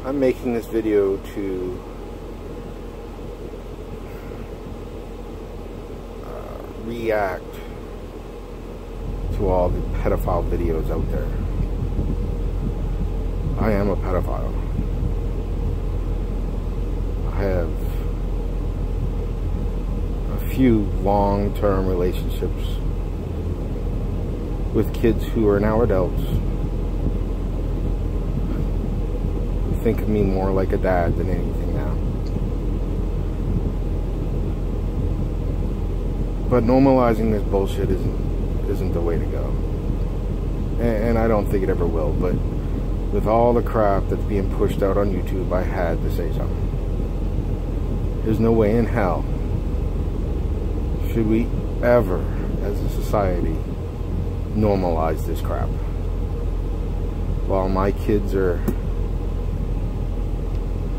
I'm making this video to react to all the pedophile videos out there. I am a pedophile. I have a few long-term relationships with kids who are now adults, who think of me more like a dad than anything now. But normalizing this bullshit isn't the way to go. And I don't think it ever will, but with all the crap that's being pushed out on YouTube, I had to say something. There's no way in hell should we ever, as a society, normalize this crap. While my kids are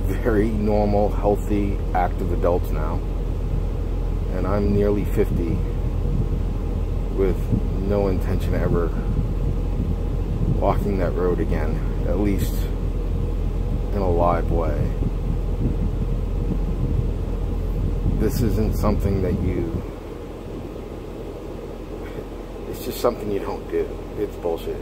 very normal, healthy, active adults now, and I'm nearly 50 with no intention of ever walking that road again, at least in a live way. This isn't something that it's just something you don't do. It's bullshit.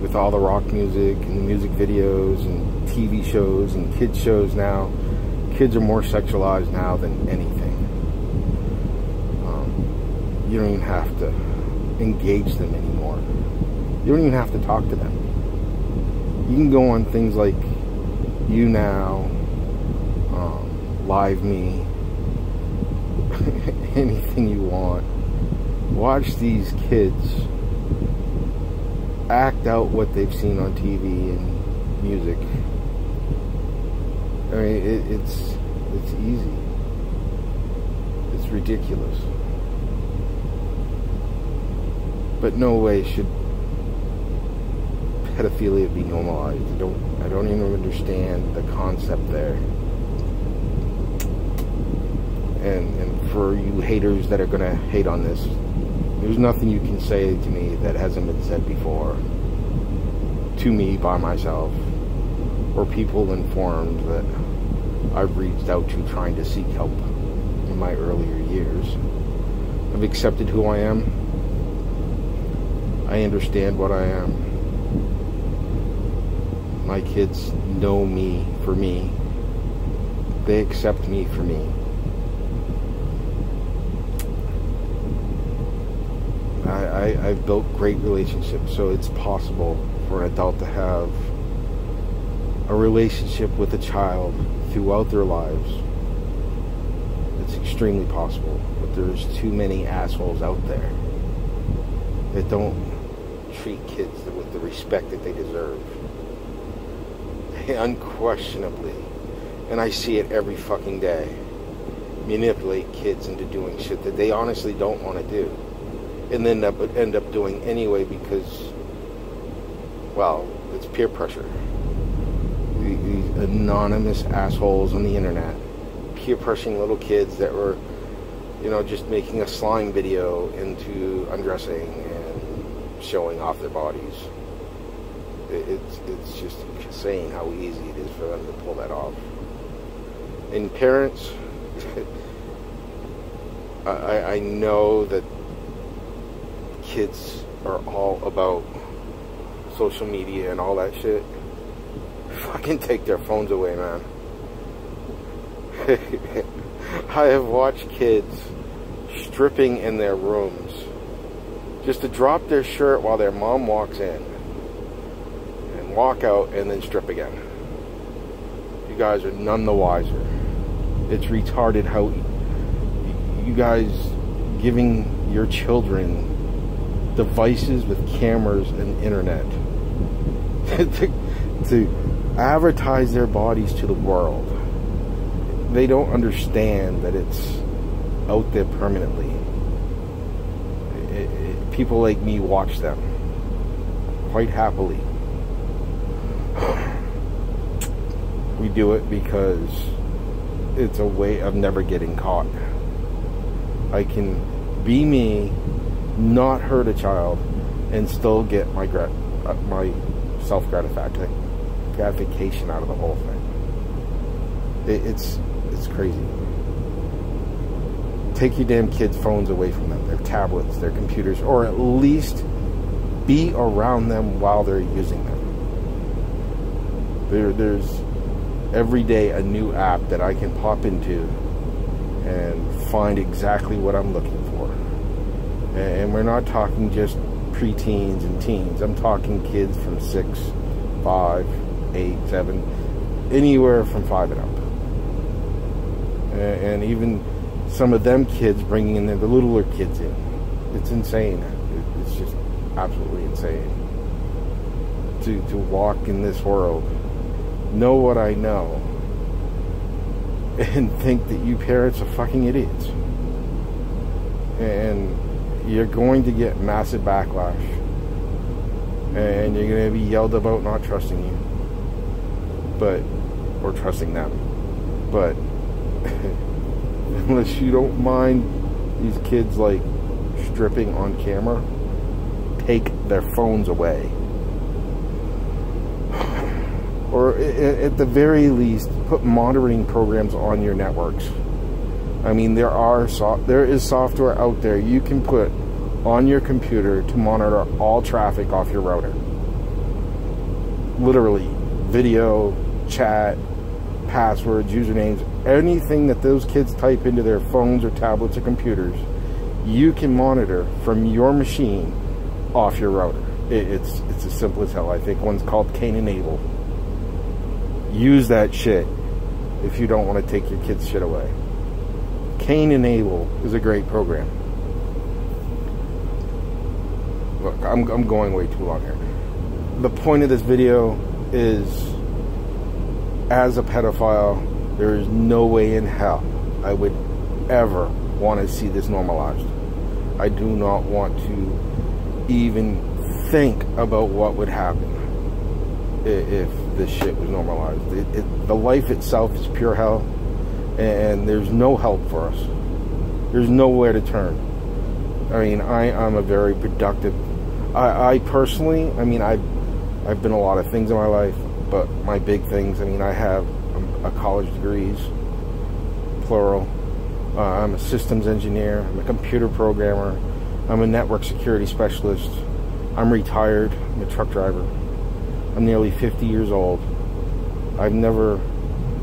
With all the rock music and music videos and TV shows and kids shows now, kids are more sexualized now than anything. You don't even have to engage them anymore. You don't even have to talk to them. You can go on things like YouNow, Live Me, anything you want. Watch these kids act out what they've seen on TV and music. I mean, it's easy. It's ridiculous. But no way should pedophilia be normalized. I don't even understand the concept there. And for you haters that are gonna hate on this, there's nothing you can say to me that hasn't been said before to me by myself, or people informed that I've reached out to trying to seek help in my earlier years. I've accepted who I am. I understand what I am. My kids know me for me. They accept me for me. I've built great relationships, so it's possible for an adult to have a relationship with a child throughout their lives. It's extremely possible, but there's too many assholes out there that don't treat kids with the respect that they deserve. They unquestionably, and I see it every fucking day, manipulate kids into doing shit that they honestly don't want to do, and then end up doing anyway because, well, it's peer pressure. These anonymous assholes on the internet peer pressuring little kids that were, you know, just making a slime video into undressing and showing off their bodies. It's just insane how easy it is for them to pull that off. And parents, I know that kids are all about social media and all that shit. Fucking take their phones away, man. I have watched kids stripping in their rooms just to drop their shirt while their mom walks in and walk out and then strip again. You guys are none the wiser. It's retarded how you guys giving your children devices with cameras and internet to advertise their bodies to the world. They don't understand that it's out there permanently. People like me watch them quite happily. We do it because it's a way of never getting caught. I can be me, not hurt a child, and still get my my self-gratification out of the whole thing. It's crazy. Take your damn kids' phones away from them, their tablets, their computers, or at least be around them while they're using them. There's every day a new app that I can pop into and find exactly what I'm looking for. And we're not talking just preteens and teens. I'm talking kids from 6, 5, 8, 7, anywhere from 5 and up. And even some of them kids bringing in the littler kids in. It's insane. It's just absolutely insane to walk in this world, know what I know, and think that you parents are fucking idiots. And you're going to get massive backlash, and you're going to be yelled about not trusting you, or trusting them. But unless you don't mind these kids like stripping on camera, take their phones away. Or at the very least, put monitoring programs on your networks. I mean, there is software out there you can put on your computer to monitor all traffic off your router. Literally, video, chat, passwords, usernames, anything that those kids type into their phones or tablets or computers, you can monitor from your machine off your router. It's as simple as hell. I think one's called Cain and Abel. Use that shit if you don't want to take your kids' shit away. Cain and Abel is a great program. Look, I'm going way too long here. The point of this video is, as a pedophile, there is no way in hell I would ever want to see this normalized. I do not want to even think about what would happen if this shit was normalized. The life itself is pure hell, and there's no help for us. There's nowhere to turn. I mean, I'm a very productive. I personally, I mean, I've been a lot of things in my life, but my big things, I mean, I have a college degrees, plural. I'm a systems engineer. I'm a computer programmer. I'm a network security specialist. I'm retired. I'm a truck driver. I'm nearly 50 years old. I've never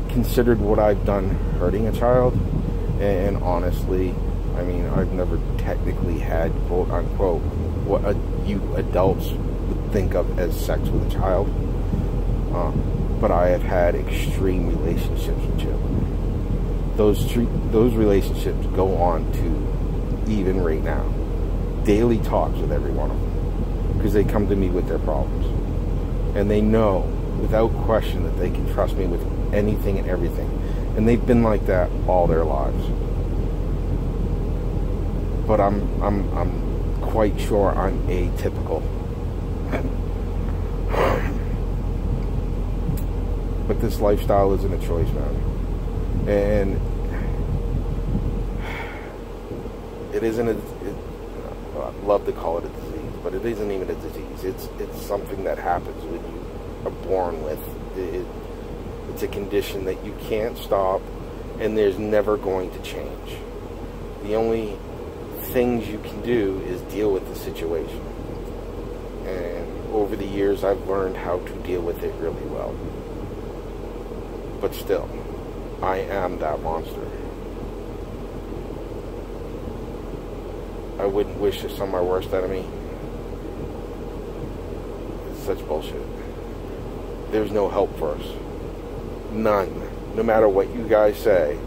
considered what I've done hurting a child, and honestly, I mean, I've never technically had, quote unquote, what you adults would think of as sex with a child, but I have had extreme relationships with children. Those relationships go on to even right now. Daily talks with every one of them, because they come to me with their problems. And they know, without question, that they can trust me with anything and everything. And they've been like that all their lives. But I'm quite sure I'm atypical. But this lifestyle isn't a choice, man. And it isn't I'd love to call it a disease, but it isn't even a disease. It's something that happens when you are born with. It's a condition that you can't stop, and there's never going to change. The only things you can do is deal with the situation. And over the years, I've learned how to deal with it really well. But still, I am that monster. I wouldn't wish this on my worst enemy. It's such bullshit. There's no help for us. None. No matter what you guys say,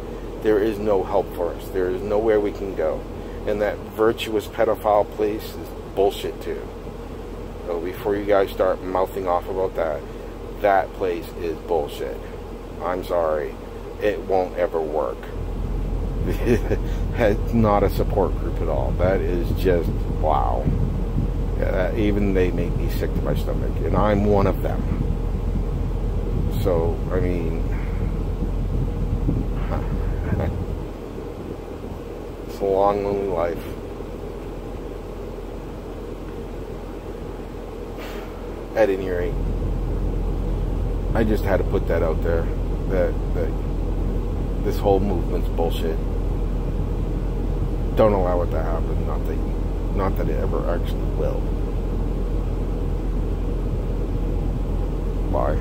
there is no help for us. There is nowhere we can go. And that virtuous pedophile place is bullshit too. So before you guys start mouthing off about that, that place is bullshit. I'm sorry. It won't ever work. It's not a support group at all. That is just, wow. Yeah, even they make me sick to my stomach. And I'm one of them. So, I mean, it's a long, lonely life. at any rate, I just had to put that out there, that this whole movement's bullshit. Don't allow it to happen. Not that it ever actually will. Bye.